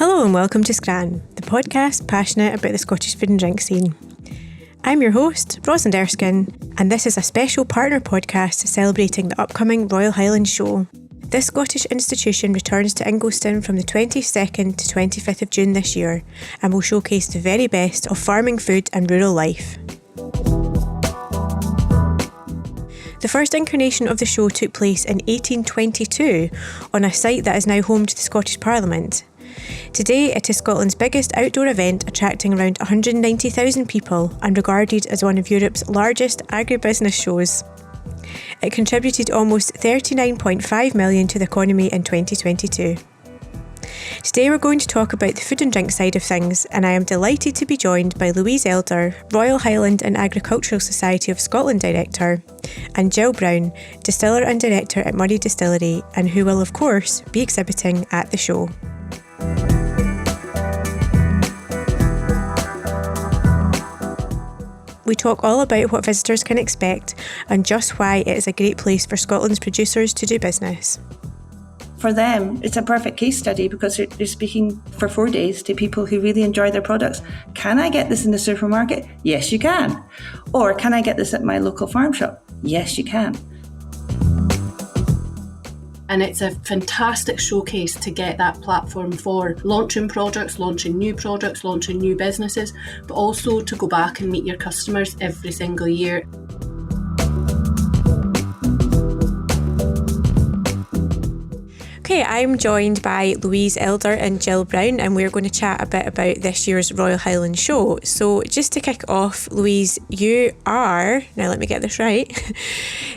Hello and welcome to Scran, the podcast passionate about the Scottish food and drink scene. I'm your host, Rosalind Erskine, and this is a special partner podcast celebrating the upcoming Royal Highland Show. This Scottish institution returns to Ingliston from the 22nd to 25th of June this year and will showcase the very best of farming food and rural life. The first incarnation of the show took place in 1822 on a site that is now home to the Scottish Parliament. Today it is Scotland's biggest outdoor event, attracting around 190,000 people and regarded as one of Europe's largest agribusiness shows. It contributed almost 39.5 million to the economy in 2022. Today we're going to talk about the food and drink side of things, and I am delighted to be joined by Louise Elder, Royal Highland and Agricultural Society of Scotland Director, and Jill Brown, Distiller and Director at Moray Distillery, and who will of course be exhibiting at the show. We talk all about what visitors can expect and just why it is a great place for Scotland's producers to do business. For them, it's a perfect case study because they're speaking for 4 days to people who really enjoy their products. Can I get this in the supermarket? Yes, you can. Or can I get this at my local farm shop? Yes, you can. And it's a fantastic showcase to get that platform for launching products, launching new businesses, but also to go back and meet your customers every single year. Okay, I'm joined by Louise Elder and Jill Brown, and we're going to chat a bit about this year's Royal Highland Show. So just to kick off, Louise, you are, now let me get this right,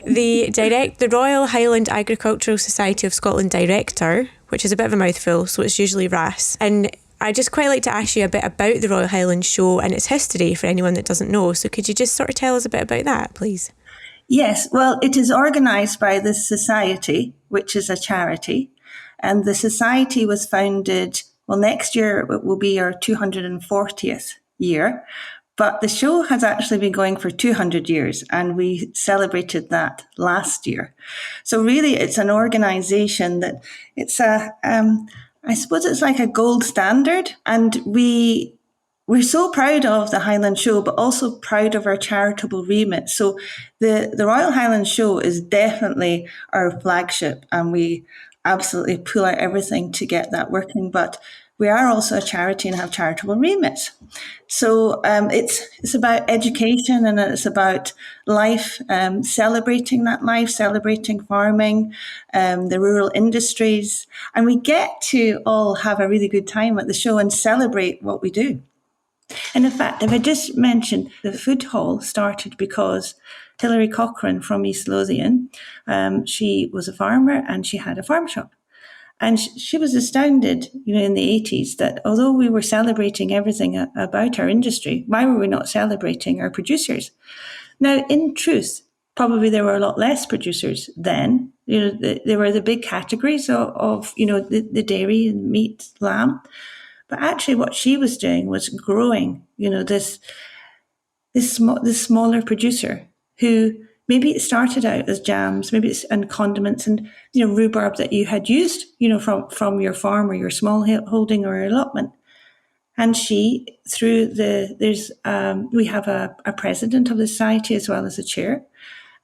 the Royal Highland Agricultural Society of Scotland Director, which is a bit of a mouthful, so it's usually RAS. And I'd just quite like to ask you a bit about the Royal Highland Show and its history for anyone that doesn't know. So could you just sort of tell us a bit about that, please? Yes, well, it is organised by the Society, which is a charity. And the Society was founded, well, next year it will be our 240th year. But the show has actually been going for 200 years, and we celebrated that last year. So really, it's an organisation that it's I suppose it's like a gold standard. And we're so proud of the Highland Show, but also proud of our charitable remit. So the Royal Highland Show is definitely our flagship, and we absolutely pull out everything to get that working. But we are also a charity and have charitable remits. So it's about education, and it's about life, celebrating that life, celebrating farming, the rural industries. And we get to all have a really good time at the show and celebrate what we do. And in fact, if I just mention, the food hall started because Hilary Cochrane from East Lothian, she was a farmer and she had a farm shop. And she was astounded, in the 80s that although we were celebrating everything about our industry, why were we not celebrating our producers? Now, in truth, probably there were a lot less producers then. There were the big categories of the dairy and meat, lamb. But actually what she was doing was growing, this smaller producer who maybe it started out as jams, maybe it's and condiments and, rhubarb that you had used, from your farm or your small holding or allotment. And she, we have a president of the society as well as a chair.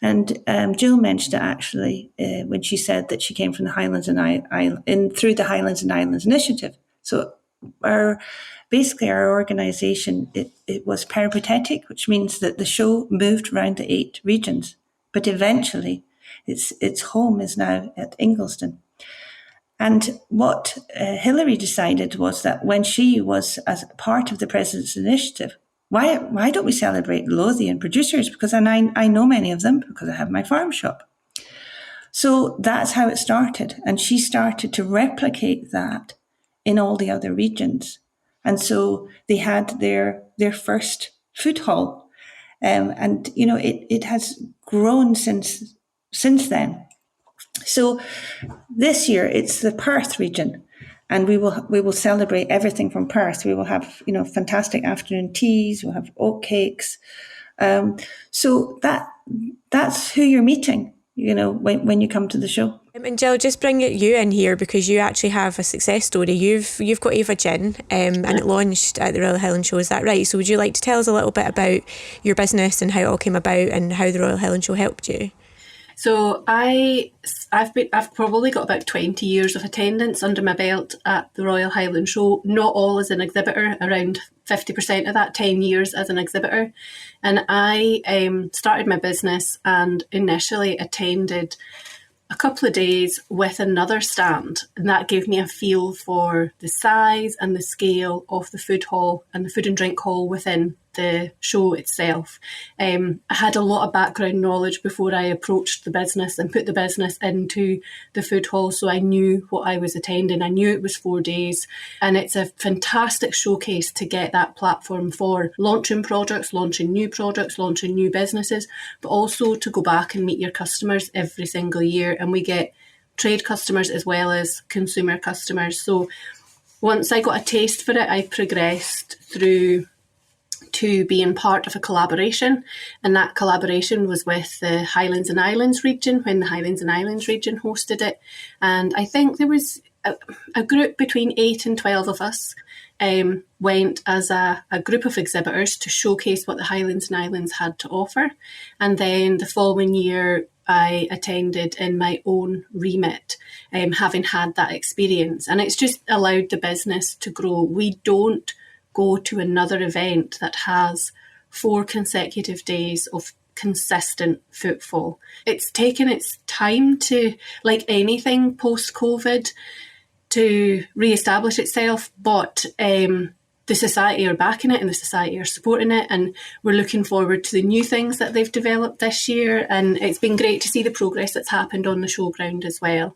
And Jill mentioned it actually when she said that she came from the Highlands and through the Highlands and Islands Initiative. So our organisation, it was peripatetic, which means that the show moved around the 8 regions, but eventually its home is now at Ingliston. And what Hilary decided was that when she was as part of the President's Initiative, why don't we celebrate Lothian producers? Because I know many of them because I have my farm shop. So that's how it started. And she started to replicate that in all the other regions. And so they had their first food hall. And, it has grown since then. So this year it's the Perth region, and we will celebrate everything from Perth. We will have, fantastic afternoon teas. We'll have oat cakes. So that's who you're meeting, when you come to the show. And Jill, just bring you in here because you actually have a success story. You've got Ava Gin, and it launched at the Royal Highland Show. Is that right? So would you like to tell us a little bit about your business and how it all came about and how the Royal Highland Show helped you? So I've probably got about 20 years of attendance under my belt at the Royal Highland Show, not all as an exhibitor, around 50% of that, 10 years as an exhibitor. And I started my business and initially attended a couple of days with another stand, and that gave me a feel for the size and the scale of the food hall and the food and drink hall within the show itself. I had a lot of background knowledge before I approached the business and put the business into the food hall, so I knew what I was attending. I knew it was 4 days, and it's a fantastic showcase to get that platform for launching products, launching new businesses, but also to go back and meet your customers every single year. And we get trade customers as well as consumer customers. So once I got a taste for it, I progressed through to being part of a collaboration, and that collaboration was with the Highlands and Islands region when the Highlands and Islands region hosted it. And I think there was a group between 8 and 12 of us went as a group of exhibitors to showcase what the Highlands and Islands had to offer. And then the following year I attended in my own remit, having had that experience, and it's just allowed the business to grow. We don't go to another event that has 4 consecutive days of consistent footfall. It's taken its time to, like anything post-COVID, to re-establish itself, but the society are backing it and the society are supporting it, and we're looking forward to the new things that they've developed this year. And it's been great to see the progress that's happened on the showground as well.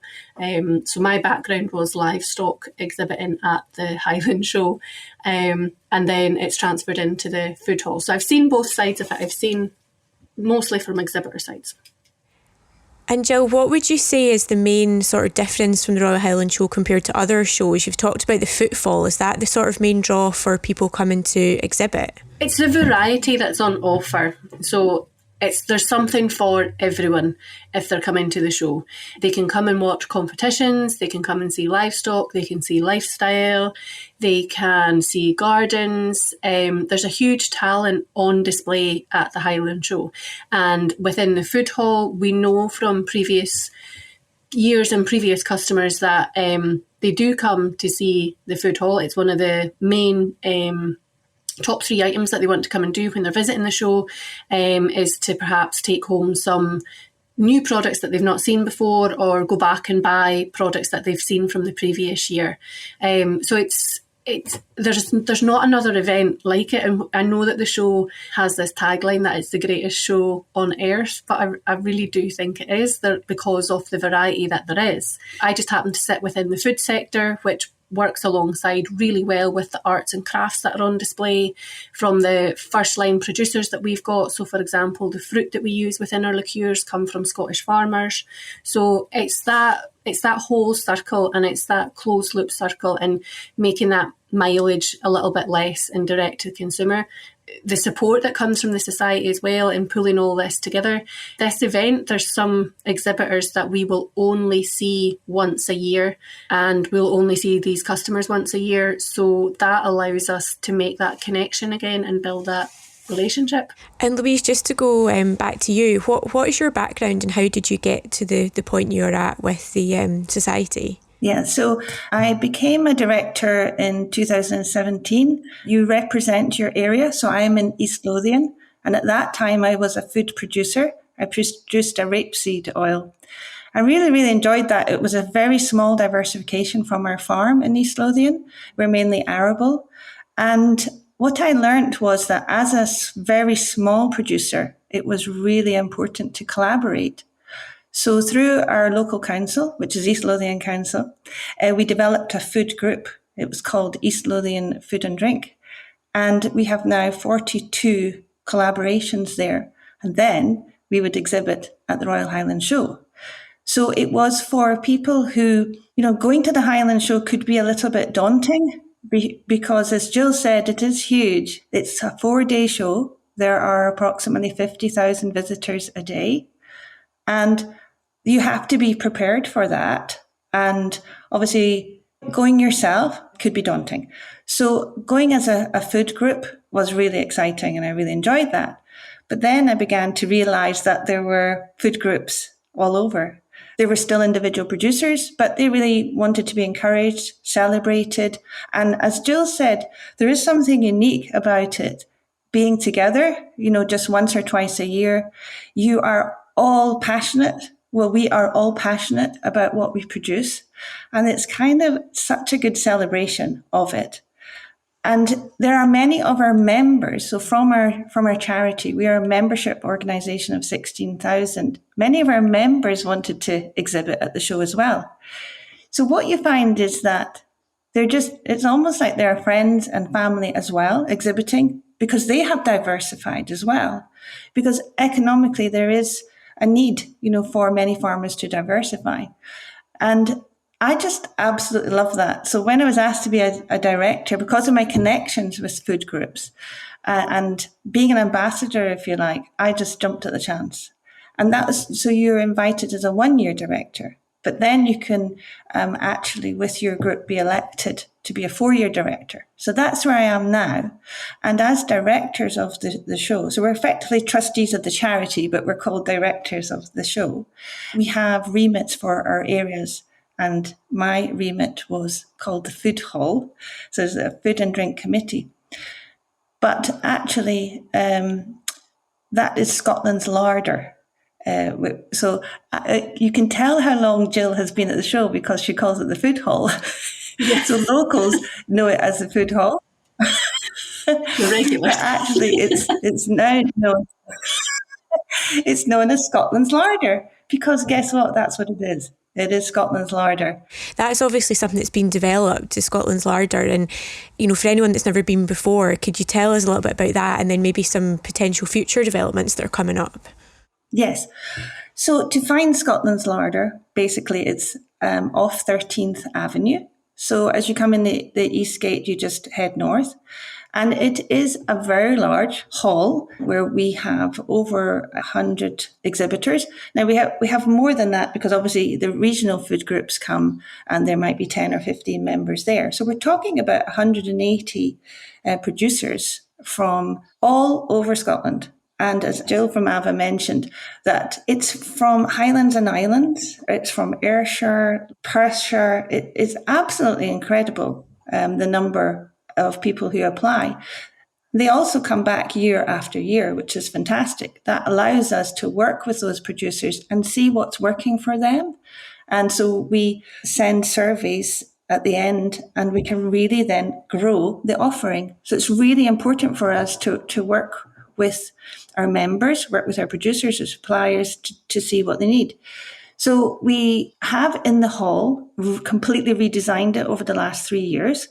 So my background was livestock exhibiting at the Highland Show, and then it's transferred into the food hall. So I've seen both sides of it. I've seen mostly from exhibitor sides. And Jill, what would you say is the main sort of difference from the Royal Highland Show compared to other shows? You've talked about the footfall. Is that the sort of main draw for people coming to exhibit? It's the variety that's on offer. So there's something for everyone if they're coming to the show. They can come and watch competitions, they can come and see livestock, they can see lifestyle, they can see gardens. There's a huge talent on display at the Highland Show. And within the food hall, we know from previous years and previous customers that they do come to see the food hall. It's one of the main top 3 items that they want to come and do when they're visiting the show, is to perhaps take home some new products that they've not seen before, or go back and buy products that they've seen from the previous year. So there's not another event like it, and I know that the show has this tagline that it's the greatest show on earth, but I really do think it is there because of the variety that there is. I just happen to sit within the food sector, which works alongside really well with the arts and crafts that are on display from the first line producers that we've got. So for example, the fruit that we use within our liqueurs come from Scottish farmers. So it's that whole circle, and it's that closed loop circle, and making that mileage a little bit less and direct to the consumer. The support that comes from the society as well in pulling all this together. This event, there's some exhibitors that we will only see once a year, and we'll only see these customers once a year. So that allows us to make that connection again and build that relationship. And Louise, just to go back to you, what is your background and how did you get to the point you're at with the society? Yeah, so I became a director in 2017. You represent your area. So I'm in East Lothian. And at that time, I was a food producer. I produced a rapeseed oil. I really, really enjoyed that. It was a very small diversification from our farm in East Lothian. We're mainly arable. And what I learned was that as a very small producer, it was really important to collaborate. So through our local council, which is East Lothian Council, we developed a food group. It was called East Lothian Food and Drink. And we have now 42 collaborations there. And then we would exhibit at the Royal Highland Show. So it was for people who, going to the Highland Show could be a little bit daunting because, as Jill said, it is huge. It's a 4-day show. There are approximately 50,000 visitors a day. And you have to be prepared for that. And obviously, going yourself could be daunting. So going as a food group was really exciting, and I really enjoyed that. But then I began to realize that there were food groups all over. There were still individual producers, but they really wanted to be encouraged, celebrated. And as Jill said, there is something unique about it. Being together, just once or twice a year, you are all passionate. Well, we are all passionate about what we produce. And it's kind of such a good celebration of it. And there are many of our members. So from our charity, we are a membership organisation of 16,000. Many of our members wanted to exhibit at the show as well. So what you find is that it's almost like they're friends and family as well, exhibiting, because they have diversified as well. Because economically, there is a need, for many farmers to diversify. And I just absolutely love that. So when I was asked to be a director, because of my connections with food groups and being an ambassador, if you like, I just jumped at the chance. And so you're invited as a 1-year director, but then you can actually, with your group, be elected to be a 4-year director. So that's where I am now. And as directors of the show, so we're effectively trustees of the charity, but we're called directors of the show. We have remits for our areas. And my remit was called the Food Hall. So there's a Food and Drink Committee. But actually, that is Scotland's larder. So you can tell how long Jill has been at the show because she calls it the Food Hall. Yes. So locals know it as the Food Hall. The regular. But actually, it's now known. It's known as Scotland's larder because guess what? That's what it is. It is Scotland's larder. That's obviously something that's been developed to Scotland's larder. And, for anyone that's never been before, could you tell us a little bit about that and then maybe some potential future developments that are coming up? Yes. So to find Scotland's larder, basically it's off 13th Avenue. So as you come in the East Gate, you just head north. And it is a very large hall where we have over 100 exhibitors. Now we have more than that because obviously the regional food groups come and there might be 10 or 15 members there. So we're talking about 180 producers from all over Scotland. And as Jill from AVA mentioned, that it's from Highlands and Islands, it's from Ayrshire, Perthshire. It is absolutely incredible, the number of people who apply. They also come back year after year, which is fantastic. That allows us to work with those producers and see what's working for them. And so we send surveys at the end and we can really then grow the offering. So it's really important for us to work with our members, work with our producers or suppliers to see what they need. So we have in the hall completely redesigned it over the last 3 years.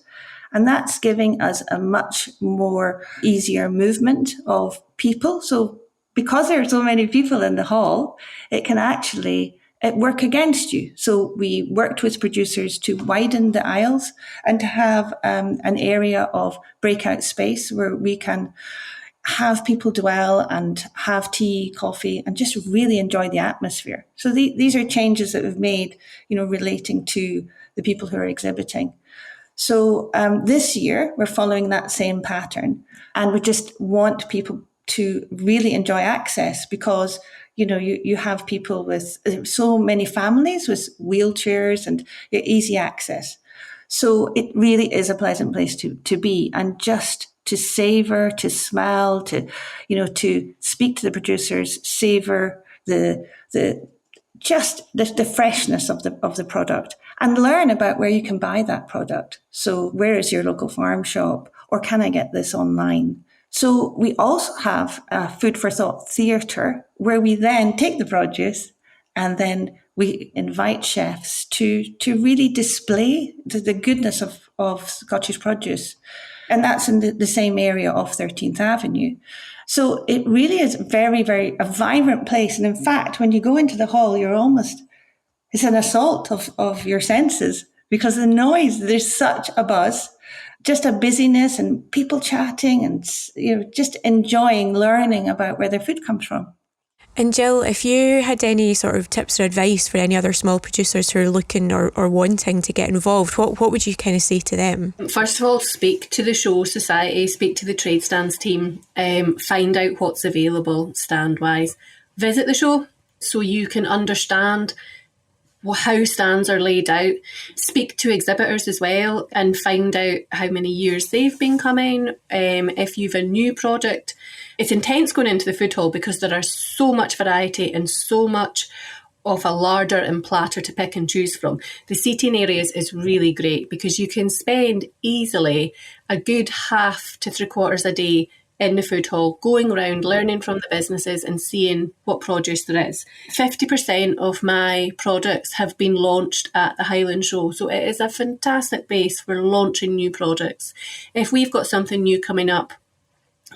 And that's giving us a much more easier movement of people. So because there are so many people in the hall, it can actually work against you. So we worked with producers to widen the aisles and to have an area of breakout space where we can have people dwell and have tea, coffee, and just really enjoy the atmosphere. So these are changes that we've made, relating to the people who are exhibiting. So this year, we're following that same pattern and we just want people to really enjoy access because, you have people with so many families with wheelchairs and easy access. So it really is a pleasant place to be and just to savor, to smell, to speak to the producers, savor the freshness of the product and learn about where you can buy that product. So where is your local farm shop or can I get this online? So we also have a Food for Thought theatre where we then take the produce and then we invite chefs to really display the goodness of Scottish produce. And that's in the same area off 13th Avenue. So it really is very, very a vibrant place. And in fact, when you go into the hall, it's an assault of your senses because the noise, there's such a buzz, just a busyness and people chatting and just enjoying learning about where their food comes from. And Jill, if you had any sort of tips or advice for any other small producers who are looking or wanting to get involved, what would you kind of say to them? First of all, speak to the show society, speak to the trade stands team, find out what's available stand-wise. Visit the show so you can understand how stands are laid out. Speak to exhibitors as well and find out how many years they've been coming. If you've a new product, it's intense going into the food hall because there are so much variety and so much of a larder and platter to pick and choose from. The seating areas is really great because you can spend easily a good half to 3/4 a day in the food hall, going around, learning from the businesses and seeing what produce there is. 50% of my products have been launched at the Highland Show, so it is a fantastic base for launching new products. If we've got something new coming up,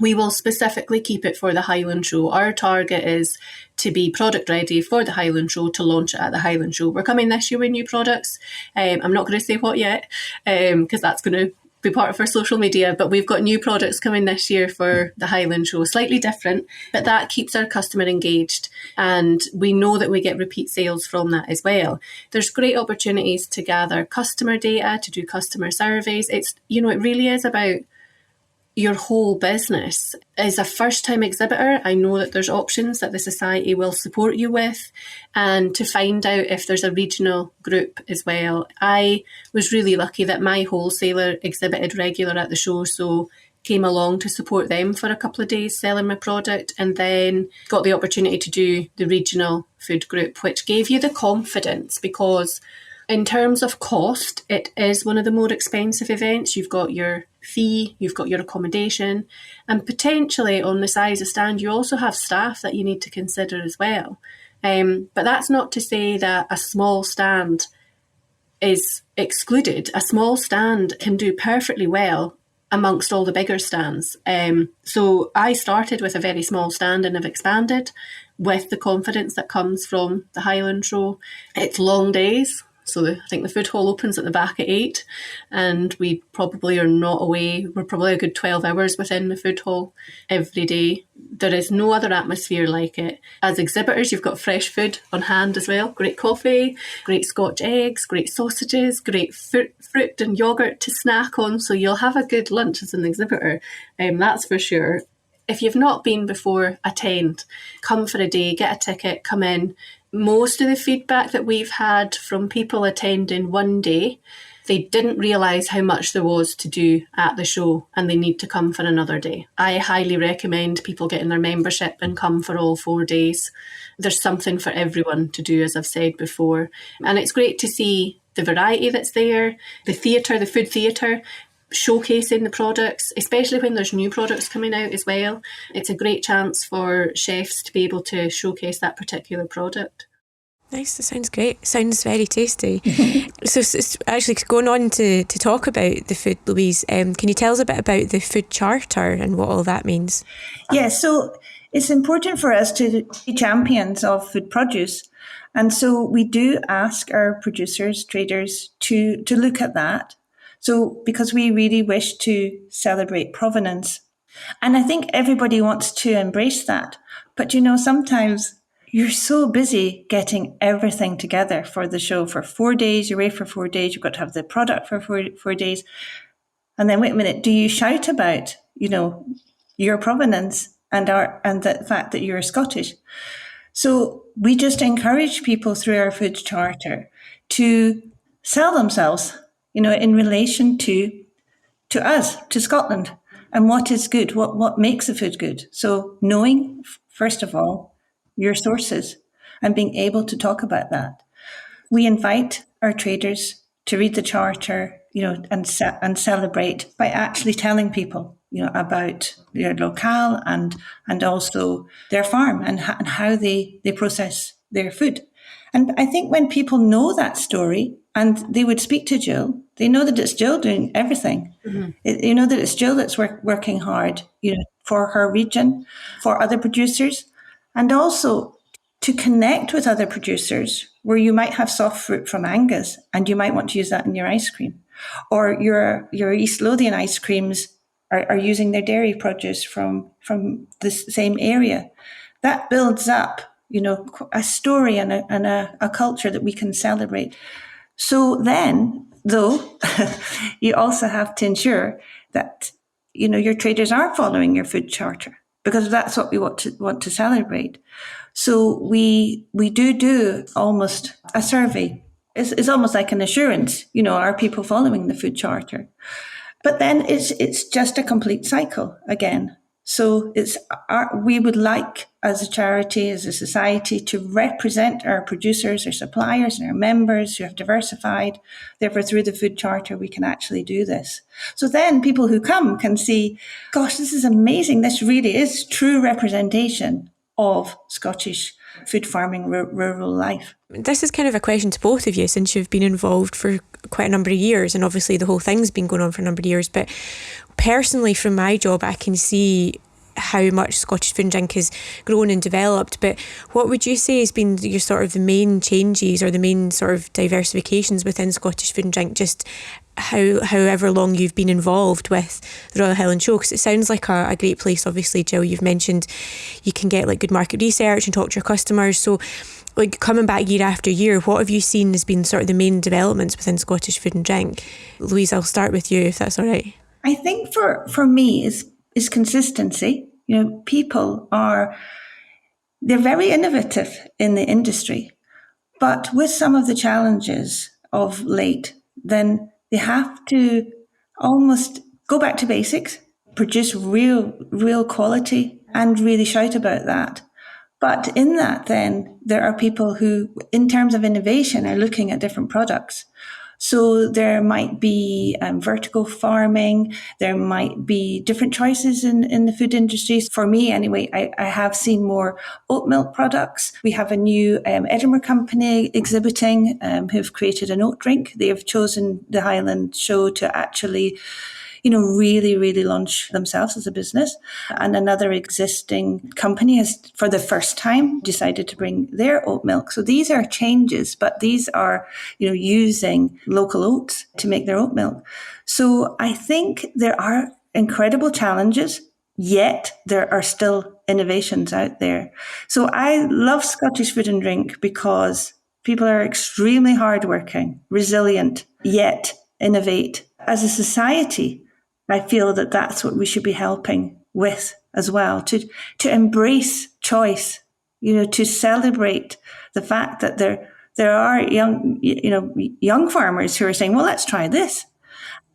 we will specifically keep it for the Highland Show. Our target is to be product ready for the Highland Show, to launch it at the Highland Show. We're coming this year with new products. I'm not going to say what yet, because that's going to be part of our social media, but we've got new products coming this year for the Highland Show, slightly different, but that keeps our customer engaged, and we know that we get repeat sales from that as well. There's great opportunities to gather customer data, to do customer surveys. It really is about your whole business. As a first-time exhibitor, I know that there's options that the society will support you with, and to find out if there's a regional group as well. I was really lucky that my wholesaler exhibited regular at the show, so came along to support them for a couple of days selling my product, and then got the opportunity to do the regional food group, which gave you the confidence because in terms of cost, it is one of the more expensive events. You've got your fee, you've got your accommodation, and potentially on the size of stand, you also have staff that you need to consider as well. But that's not to say that a small stand is excluded. A small stand can do perfectly well amongst all the bigger stands. So I started with a very small stand and have expanded with the confidence that comes from the Highland Show. It's long days. So I think the food hall opens at the back at 8, and we probably are not away. We're probably a good 12 hours within the food hall every day. There is no other atmosphere like it. As exhibitors, you've got fresh food on hand as well. Great coffee, great Scotch eggs, great sausages, great fruit and yoghurt to snack on. So you'll have a good lunch as an exhibitor, that's for sure. If you've not been before, attend. Come for a day, get a ticket, come in. Most of the feedback that we've had from people attending one day, they didn't realise how much there was to do at the show and they need to come for another day. I highly recommend people getting their membership and come for all 4 days. There's something for everyone to do, as I've said before. And it's great to see the variety that's there, the theatre, the food theatre, showcasing the products, especially when there's new products coming out as well. It's a great chance for chefs to be able to showcase that particular product. Nice, that sounds great. Sounds very tasty. So actually going on to talk about the food, Louise, can you tell us a bit about the food charter and what all that means? Yeah, so it's important for us to be champions of food produce. And so we do ask our producers, traders to look at that. So because we really wish to celebrate provenance. And I think everybody wants to embrace that. But, sometimes you're so busy getting everything together for the show for 4 days. You're away for 4 days. You've got to have the product for 4 days. And then, wait a minute, do you shout about, your provenance and the fact that you're Scottish? So we just encourage people through our food charter to sell themselves, in relation to us, to Scotland, and what is good, what makes a food good. So knowing, first of all, your sources and being able to talk about that. We invite our traders to read the charter, and celebrate by actually telling people, about their locale and also their farm and how they process their food. And I think when people know that story and they would speak to Jill, they know that it's Jill doing everything. Mm-hmm. That it's Jill that's working hard, for her region, for other producers, and also to connect with other producers where you might have soft fruit from Angus and you might want to use that in your ice cream. Or your East Lothian ice creams are using their dairy produce from the same area. That builds up a story and a culture that we can celebrate. So then, though, you also have to ensure that, your traders are following your food charter, because that's what we want to celebrate. So we do almost a survey. It's almost like an assurance, are people following the food charter? But then it's just a complete cycle again. So we would like, as a charity, as a society, to represent our producers, our suppliers, and our members who have diversified. Therefore, through the food charter, we can actually do this. So then people who come can see, gosh, this is amazing. This really is true representation of Scottish food farming, rural life. This is kind of a question to both of you, since you've been involved for quite a number of years, and obviously the whole thing's been going on for a number of years. But personally, from my job, I can see how much Scottish food and drink has grown and developed. But what would you say has been your sort of the main changes or the main sort of diversifications within Scottish food and drink, just however long you've been involved with the Royal Highland Show? Because it sounds like a great place. Obviously, Jill, you've mentioned you can get like good market research and talk to your customers. So like coming back year after year, what have you seen has been sort of the main developments within Scottish food and drink? Louise, I'll start with you, if that's all right. I think for me is consistency. People they're very innovative in the industry, but with some of the challenges of late, then they have to almost go back to basics, produce real quality, and really shout about that. But in that, then there are people who, in terms of innovation, are looking at different products. So there might be vertical farming, there might be different choices in the food industry. For me, anyway, I have seen more oat milk products. We have a new Edinburgh company exhibiting who've created an oat drink. They have chosen the Highland Show to actually really launch themselves as a business. And another existing company has, for the first time, decided to bring their oat milk. So these are changes, but these are, using local oats to make their oat milk. So I think there are incredible challenges, yet there are still innovations out there. So I love Scottish food and drink because people are extremely hardworking, resilient, yet innovate. As a society, I feel that that's what we should be helping with as well, to embrace choice, to celebrate the fact that there are young farmers who are saying, well, let's try this.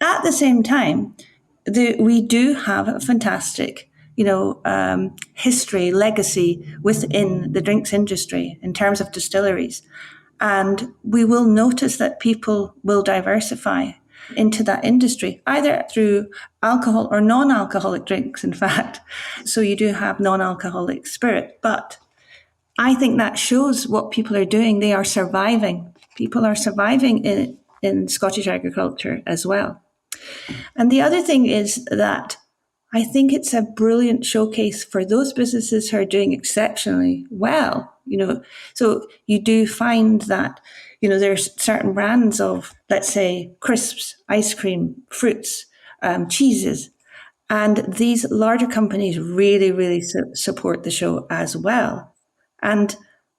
At the same time, we do have a fantastic, history, legacy within the drinks industry in terms of distilleries. And we will notice that people will diversify into that industry, either through alcohol or non-alcoholic drinks, in fact. So you do have non-alcoholic spirit. But I think that shows what people are doing. They are surviving. People are surviving in Scottish agriculture as well. And the other thing is that I think it's a brilliant showcase for those businesses who are doing exceptionally well. So you do find that there's certain brands of, let's say, crisps, ice cream, fruits, cheeses. And these larger companies really support the show as well. And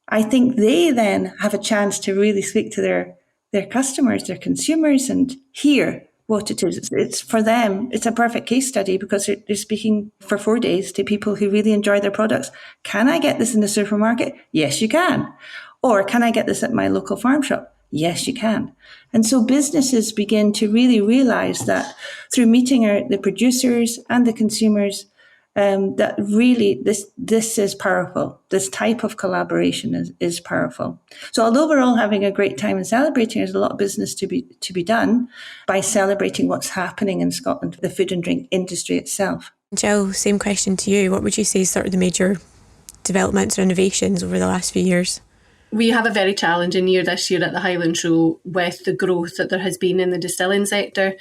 I think they then have a chance to really speak to their customers, their consumers, and hear what it is. It's for them, it's a perfect case study because they're speaking for 4 days to people who really enjoy their products. Can I get this in the supermarket? Yes, you can. Or can I get this at my local farm shop? Yes, you can. And so businesses begin to really realize that through meeting the producers and the consumers, that really this is powerful. This type of collaboration is powerful. So although we're all having a great time and celebrating, there's a lot of business to be done by celebrating what's happening in Scotland, the food and drink industry itself. Jill, same question to you. What would you say is sort of the major developments or innovations over the last few years? We have a very challenging year this year at the Highland Show with the growth that there has been in the distilling sector.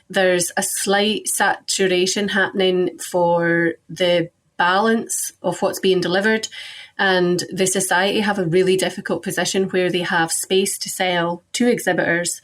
There's a slight saturation happening for the balance of what's being delivered, and the society have a really difficult position where they have space to sell to exhibitors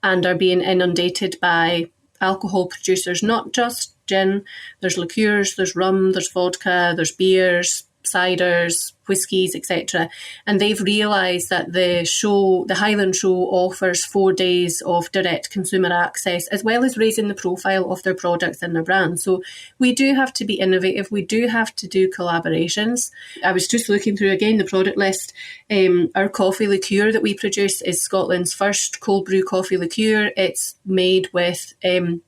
and are being inundated by alcohol producers, not just gin. There's liqueurs, there's rum, there's vodka, there's beers, ciders, whiskies, etc. And they've realised that the Highland Show offers 4 days of direct consumer access, as well as raising the profile of their products and their brands. So we do have to be innovative. We do have to do collaborations. I was just looking through again the product list. Our coffee liqueur that we produce is Scotland's first cold brew coffee liqueur. It's made with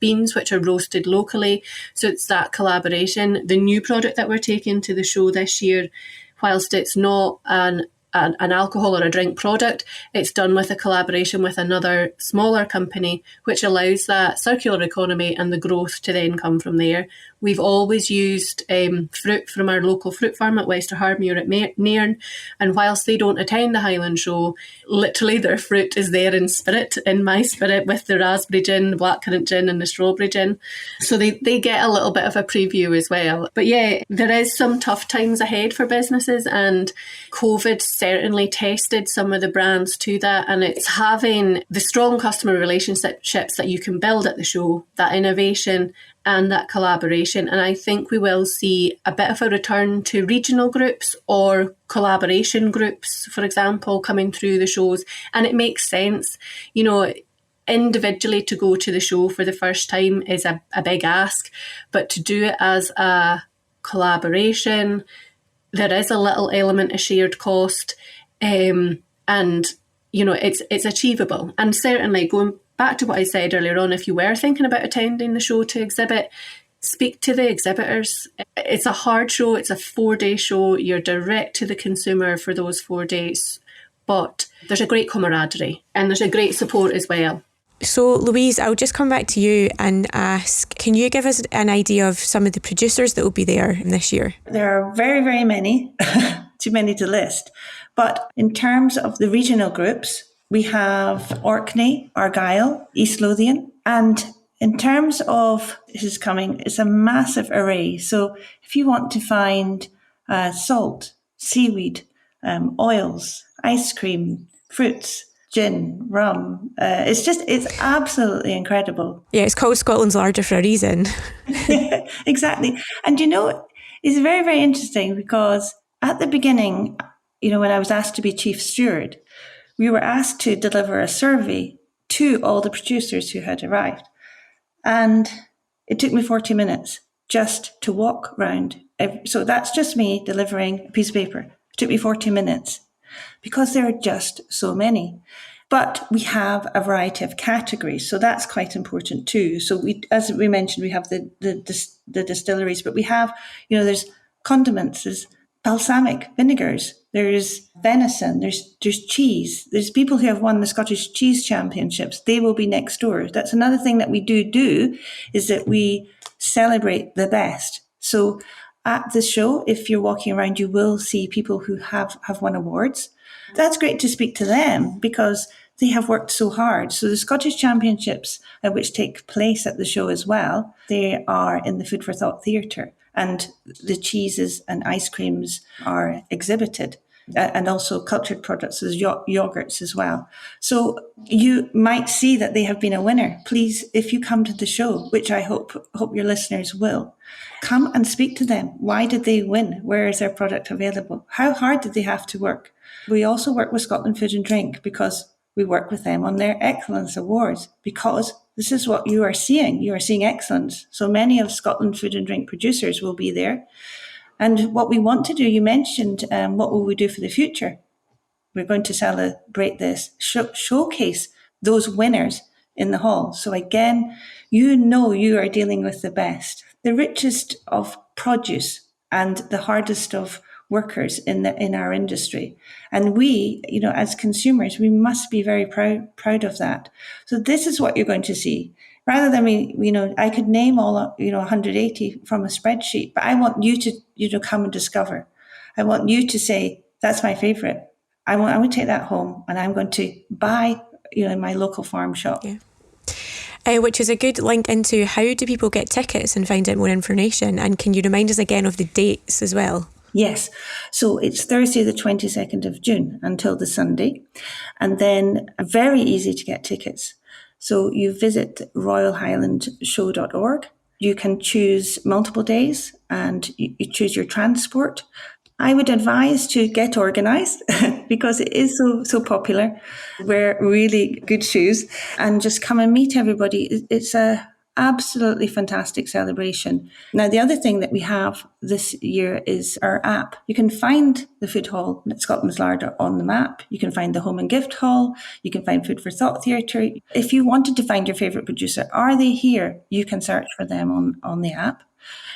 beans which are roasted locally. So it's that collaboration. The new product that we're taking to the show this year, whilst it's not an alcohol or a drink product, it's done with a collaboration with another smaller company, which allows that circular economy and the growth to then come from there. We've always used fruit from our local fruit farm at Westerhardmuir at Nairn, and whilst they don't attend the Highland Show, literally their fruit is there in spirit, in my spirit, with the raspberry gin, the blackcurrant gin and the strawberry gin. So they get a little bit of a preview as well. But yeah, there is some tough times ahead for businesses, and COVID certainly tested some of the brands to that, and it's having the strong customer relationships that you can build at the show, that innovation and that collaboration. And I think we will see a bit of a return to regional groups or collaboration groups, for example, coming through the shows. And it makes sense, you know, individually to go to the show for the first time is a big ask, but to do it as a collaboration, there is a little element of shared cost, and you know, it's achievable. And certainly, going back to what I said earlier on, if you were thinking about attending the show to exhibit, speak to the exhibitors. It's a hard show. It's a 4-day show. You're direct to the consumer for those 4 days, but there's a great camaraderie and there's a great support as well. So, Louise, I'll just come back to you and ask, can you give us an idea of some of the producers that will be there this year? There are very, very many, too many to list. But in terms of the regional groups, we have Orkney, Argyll, East Lothian. And in terms of who's coming, it's a massive array. So if you want to find salt, seaweed, oils, ice cream, fruits, gin, rum. It's absolutely incredible. Yeah, it's called Scotland's Larder for a reason. Exactly. And you know, it's very, very interesting because at the beginning, you know, when I was asked to be chief steward, we were asked to deliver a survey to all the producers who had arrived. And it took me 40 minutes just to walk around. So that's just me delivering a piece of paper. It took me 40 minutes. Because there are just so many. But we have a variety of categories, so that's quite important too. So we, as we mentioned, we have the distilleries, but we have, you know, there's condiments, there's balsamic vinegars, there's venison, there's cheese, there's people who have won the Scottish Cheese Championships. They will be next door. That's another thing that we do is that we celebrate the best. So at the show, if you're walking around, you will see people who have won awards. That's great to speak to them because they have worked so hard. So the Scottish Championships, which take place at the show as well, they are in the Food for Thought Theatre, and the cheeses and ice creams are exhibited, and also cultured products as yogurts as well. So you might see that they have been a winner. Please, if you come to the show, which I hope your listeners will, come and speak to them. Why did they win? Where is their product available? How hard did they have to work? We also work with Scotland Food and Drink because we work with them on their Excellence Awards, because this is what you are seeing. You are seeing excellence. So many of Scotland Food and Drink producers will be there. And what we want to do, you mentioned, what will we do for the future? We're going to celebrate this, showcase those winners in the hall. So again, you know you are dealing with the best, the richest of produce and the hardest of workers in our industry. And we, you know, as consumers, we must be very proud of that. So this is what you're going to see. Rather than me, you know, I could name all, you know, 180 from a spreadsheet, but I want you to, you know, come and discover. I want you to say, that's my favorite. I want to take that home and I'm going to buy, you know, in my local farm shop. Yeah. Which is a good link into how do people get tickets and find out more information? And can you remind us again of the dates as well? Yes. So it's Thursday, the 22nd of June until the Sunday. And then very easy to get tickets. So you visit royalhighlandshow.org. You can choose multiple days and you choose your transport. I would advise to get organised because it is so popular. Wear really good shoes and just come and meet everybody. It's a absolutely fantastic celebration. Now, the other thing that we have this year is our app. You can find the food hall at Scotland's Larder on the map. You can find the home and gift hall. You can find Food for Thought Theatre. If you wanted to find your favourite producer, are they here? You can search for them on the app.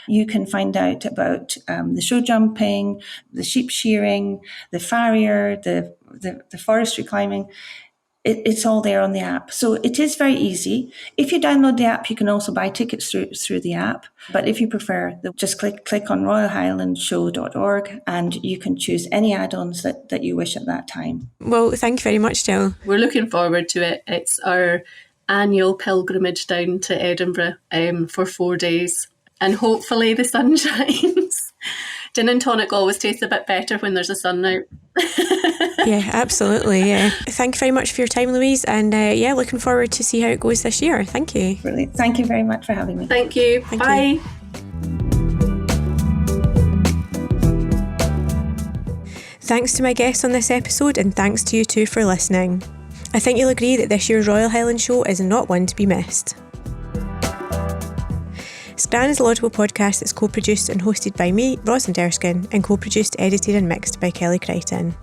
You can find out about the show jumping, the sheep shearing, the farrier, the forestry climbing. It's all there on the app. So it is very easy. If you download the app, you can also buy tickets through the app. But if you prefer, just click on royalhighlandshow.org and you can choose any add-ons that you wish at that time. Well, thank you very much, Jill. We're looking forward to it. It's our annual pilgrimage down to Edinburgh for 4 days. And hopefully the sun shines. Gin and tonic always tastes a bit better when there's a sun out. Yeah, absolutely. Yeah. Thank you very much for your time, Louise. And looking forward to see how it goes this year. Thank you. Brilliant. Thank you very much for having me. Thank you. Thank Bye. you. Thanks to my guests on this episode, and thanks to you too for listening. I think you'll agree that this year's Royal Highland Show is not one to be missed. Scran is a laudable podcast that's co-produced and hosted by me, Rosalind, and co-produced, edited and mixed by Kelly Crichton.